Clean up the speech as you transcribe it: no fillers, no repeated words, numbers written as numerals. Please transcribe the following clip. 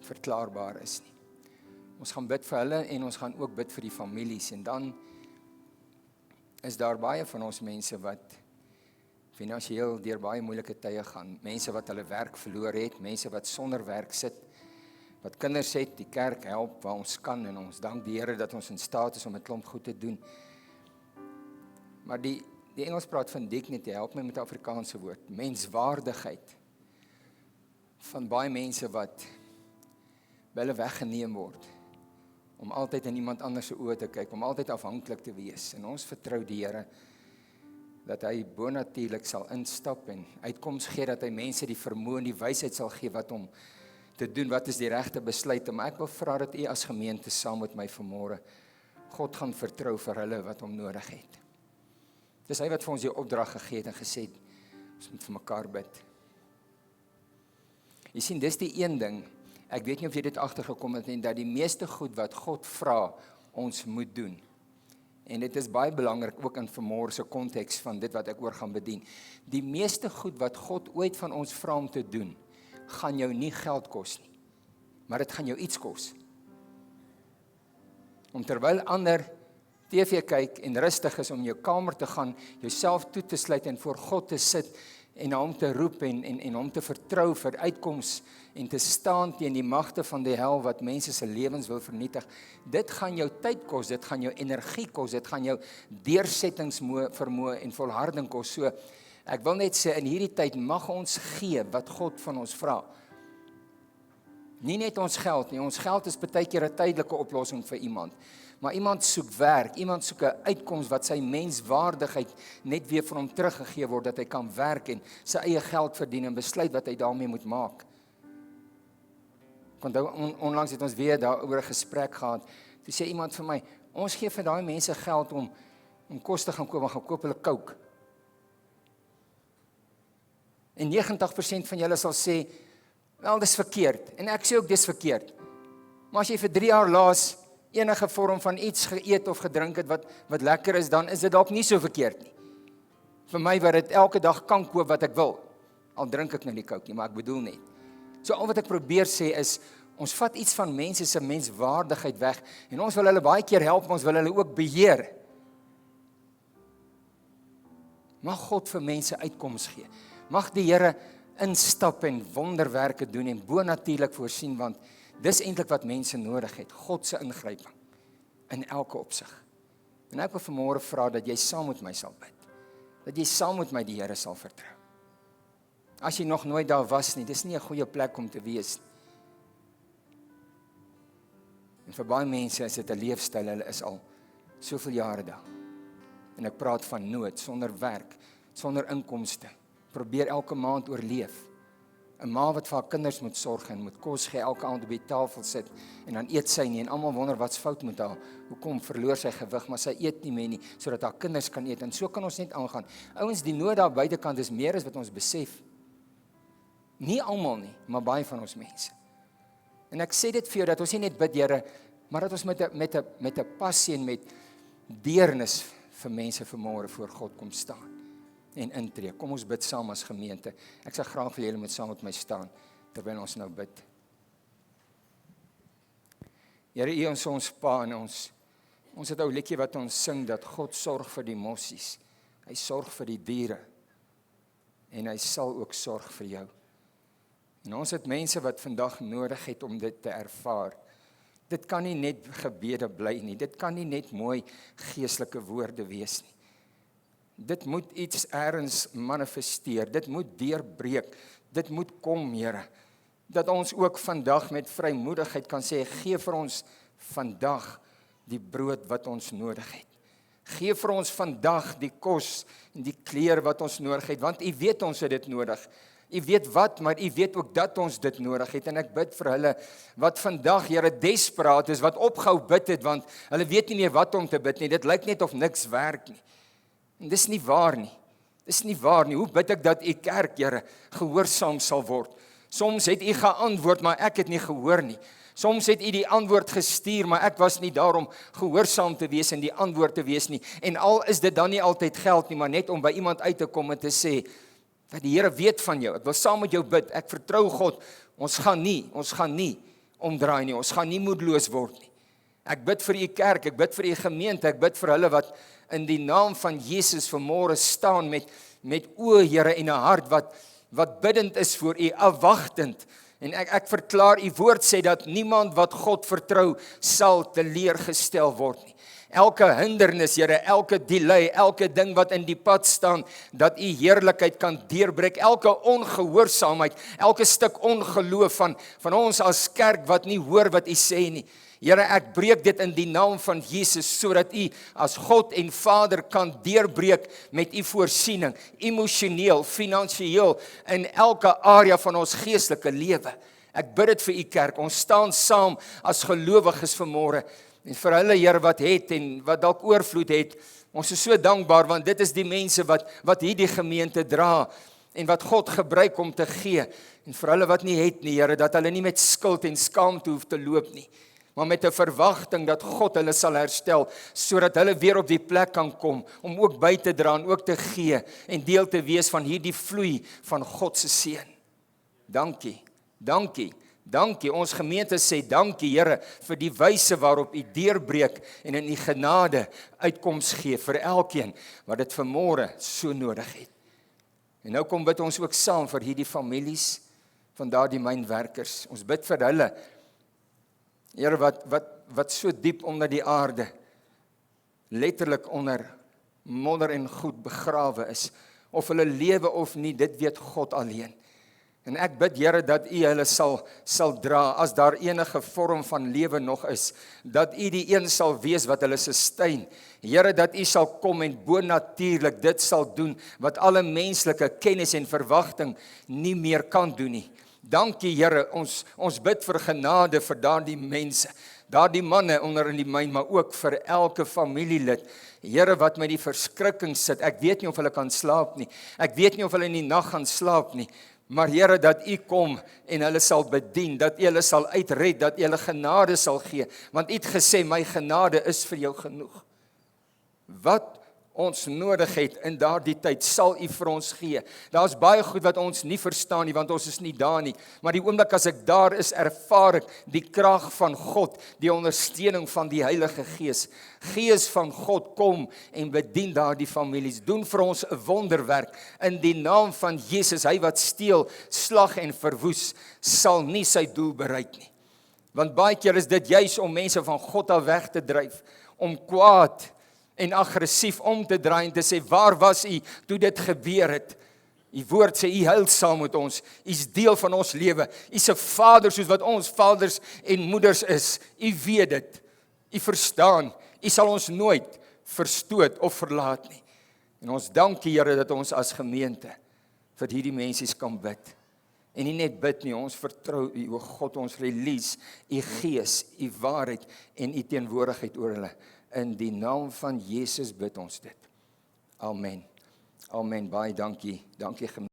verklaarbaar is nie. Ons gaan bid vir hulle en ons gaan ook bid vir die families en dan is daar baie van ons mense wat finansiëel deur baie moeilike tye gaan, mense wat hulle werk verloor het, mense wat sonder werk sit, wat kinders het, die kerk help waar ons kan en ons dank die Here dat ons in staat is om 'n klomp goed te doen. Maar die Engels praat van dignity, help my met die Afrikaanse woord, menswaardigheid van baie mense wat by hulle weggeneem word, om altyd in iemand anders se oë te kyk, om altyd afhanklik te wees. En ons vertrou die Here dat hy bonatuurlik sal instap en uitkoms gee, dat hy mense die vermoë en die wysheid sal gee wat om te doen, wat is die regte besluit. Maar ek wil vra dat u as gemeente saam met my vanmôre God gaan vertrou vir hulle wat hom nodig het. Dis hy wat vir ons die opdrag gegee het en gesê het, ons moet vir mekaar bid. Jy sien, dis die een ding, ek weet nie of jy dit agtergekom het nie, dat die meeste goed wat God vra, ons moet doen. En dit is baie belangrik, ook in vanmôre se konteks van dit wat ek oor gaan bedien. Die meeste goed wat God ooit van ons vra om te doen, gaan jou nie geld kos nie, maar dit gaan jou iets kos. Om terwyl ander TV kyk en rustig is om jou kamer te gaan, jouself toe te sluit en voor God te sit en hom te roep en hom te vertrou vir uitkoms en te staan teen die magte van die hel wat mense se lewens wil vernietig. Dit gaan jou tyd kos, dit gaan jou energie kos, dit gaan jou deursettingsvermoë en volharding kos. So, ek wil net sê, in hierdie tyd mag ons gee wat God van ons vra. Nie net ons geld nie, ons geld is baie keer 'n tydelike oplossing vir iemand. Maar iemand soek werk, iemand soek 'n uitkoms wat sy menswaardigheid net weer vir hom teruggegee word, dat hy kan werk en sy eie geld verdien en besluit wat hy daarmee moet maak. Want onlangs het ons weer daaroor 'n gesprek gehad. Toe sê iemand vir my, ons gee vir daai mense geld om kos te gaan koop, maar gaan koop hulle Coke. En 90% van julle sal sê, wel, dis verkeerd. En ek sê ook dis verkeerd. Maar as jy vir 3 jaar laas enige vorm van iets geëet of gedrink het wat lekker is, dan is dit dalk nie so verkeerd nie. Vir my wat dit elke dag kan koop wat ek wil, al drink ek nou nie Coke nie, maar ek bedoel net. So al wat ek probeer sê is, ons vat iets van mense se menswaardigheid weg, en ons wil hulle baie keer help, ons wil hulle ook beheer. Mag God vir mense uitkoms gee. Mag die Here instap en wonderwerke doen en bonatuurlik voorsien, want dis eintlik wat mense nodig het, God se ingryping in elke opsig. En ek wil vanmôre vra dat jy saam met my sal bid, dat jy saam met my die Here sal vertrou. As jy nog nooit daar was nie, dis nie 'n goeie plek om te wees nie. En vir baie mense is dit 'n leefstyl, hulle is al soveel jare daar. En ek praat van nood, sonder werk, sonder inkomste, probeer elke maand oorleef. 'n Ma wat vir haar kinders moet sorg en moet kos gee, elke aand op die tafel sit en dan eet sy nie en almal wonder wat's fout met haar. Hoekom verloor sy gewig, maar sy eet nie meer nie sodat haar kinders kan eet, en so kan ons net aangaan. Ouens, die nood daar buitekant is meer as wat ons besef. Nie almal nie, maar baie van ons mense. En ek sê dit vir jou dat ons nie net bid, Here, maar dat ons met 'n passie en met deernis vir mense vanmôre voor God kom staan en intree. Kom ons bid saam as gemeente. Ek sal graag vir julle moet saam met my staan terwyl ons nou bid. Here, U is ons Pa en ons het 'n ou liedjie wat ons sing dat God sorg vir die mossies. Hy sorg vir die diere en hy sal ook sorg vir jou. En ons het mense wat vandag nodig het om dit te ervaar. Dit kan nie net gebede bly nie. Dit kan nie net mooi geestelike woorde wees nie. Dit moet iets ergens manifesteer. Dit moet deurbreek. Dit moet kom, Here. Dat ons ook vandag met vrymoedigheid kan sê, gee vir ons vandag die brood wat ons nodig het. Gee vir ons vandag die kos en die klere wat ons nodig het, want U weet ons het dit nodig. U weet wat, maar U weet ook dat ons dit nodig het, en ek bid vir hulle wat vandag, Here, desperaat is, wat opgehou bid het, want hulle weet nie meer wat om te bid nie, dit lyk net of niks werk nie. En dis nie waar nie, dis nie waar nie. Hoe bid ek dat U kerk, Here, gehoorsaam sal word? Soms het U geantwoord, maar ek het nie gehoor nie. Soms het U die antwoord gestuur, maar ek was nie daar om gehoorsaam te wees en die antwoord te wees nie. En al is dit dan nie altyd geld nie, maar net om by iemand uit te kom en te sê, dat die Here weet van jou, ek wil saam met jou bid, ek vertrou God, ons gaan nie omdraai nie. Ons gaan nie moedeloos word nie. Ek bid vir u kerk, ek bid vir u gemeente, ek bid vir hulle wat in die naam van Jesus vanmôre staan met oë, Here, en 'n hart wat bidend is voor u, afwagtend. En ek verklaar, u woord sê dat niemand wat God vertrou sal teleurgestel word nie. Elke hindernis, Here, elke delay, elke ding wat in die pad staan, dat u heerlikheid kan deurbreek, elke ongehoorsaamheid, elke stuk ongeloof van ons as kerk wat nie hoor wat u sê nie. Here, ek breek dit in die naam van Jesus, sodat u as God en Vader kan deurbreek met u voorsiening, emosioneel, finansiëel, in elke area van ons geestelike lewe. Ek bid dit vir u kerk, ons staan saam as gelowiges vanmôre, en vir hulle, Here, wat het en wat dalk oorvloed het, ons is so dankbaar, want dit is die mense wat hierdie gemeente dra, en wat God gebruik om te gee, en vir hulle wat nie het nie, Here, dat hulle nie met skuld en skaamte hoef te loop nie, maar met 'n verwagting dat God hulle sal herstel, sodat hulle weer op die plek kan kom, om ook by te dra en ook te gee, en deel te wees van hierdie vloei van God se seën. Dankie, dankie, dankie. Ons gemeente sê dankie, Here, vir die wyse waarop u deurbreek en in u genade uitkoms gee vir elkeen wat dit vanmôre so nodig het. En nou kom bid ons ook saam vir hierdie families van daardie mynwerkers. Ons bid vir hulle, Here, wat so diep onder die aarde, letterlik onder modder en goed begrawe is, of hulle lewe of nie, dit weet God alleen. En ek bid, Here, dat u hulle sal dra, as daar enige vorm van lewe nog is, dat u die een sal wees wat hulle sustain. Here, dat u sal kom en bonatuurlik dit sal doen, wat alle menslike kennis en verwagting nie meer kan doen nie. Dankie, Here, ons bid vir genade vir daardie mense, daardie manne onder in die myn, maar ook vir elke familielid. Here, wat met die verskrikking sit, ek weet nie of hulle kan slaap nie, ek weet nie of hulle in die nag gaan slaap nie, maar Here, dat u kom en hulle sal bedien, dat u hulle sal uitred, dat u hulle genade sal gee, want u het gesê, my genade is vir jou genoeg. Wat ons nodig het in daardie tyd, sal u vir ons gee. Daar's baie goed wat ons nie verstaan nie, want ons is nie daar nie, maar die oomblik as ek daar is, ervaar ek die krag van God, die ondersteuning van die Heilige Gees. Gees van God, kom en bedien daardie families, doen vir ons 'n wonderwerk, in die naam van Jesus. Hy wat steel, slag en verwoes, sal nie sy doel bereik nie. Want baie keer is dit juis om mense van God af weg te dryf, om kwaad en aggressief om te draai en te sê, waar was u toe dit gebeur het? U woord sê, u huil saam met ons, u is deel van ons lewe, u is 'n vader soos wat ons vaders en moeders is, u weet dit, u verstaan, u sal ons nooit verstoot of verlaat nie. En ons dank u, Here, dat ons as gemeente vir hierdie mense kan bid. En nie net bid nie, ons vertrou u, o God, ons release u gees, u waarheid en u teenwoordigheid oor hulle. In die naam van Jesus bid ons dit. Amen. Amen. Baie dankie. Dankie.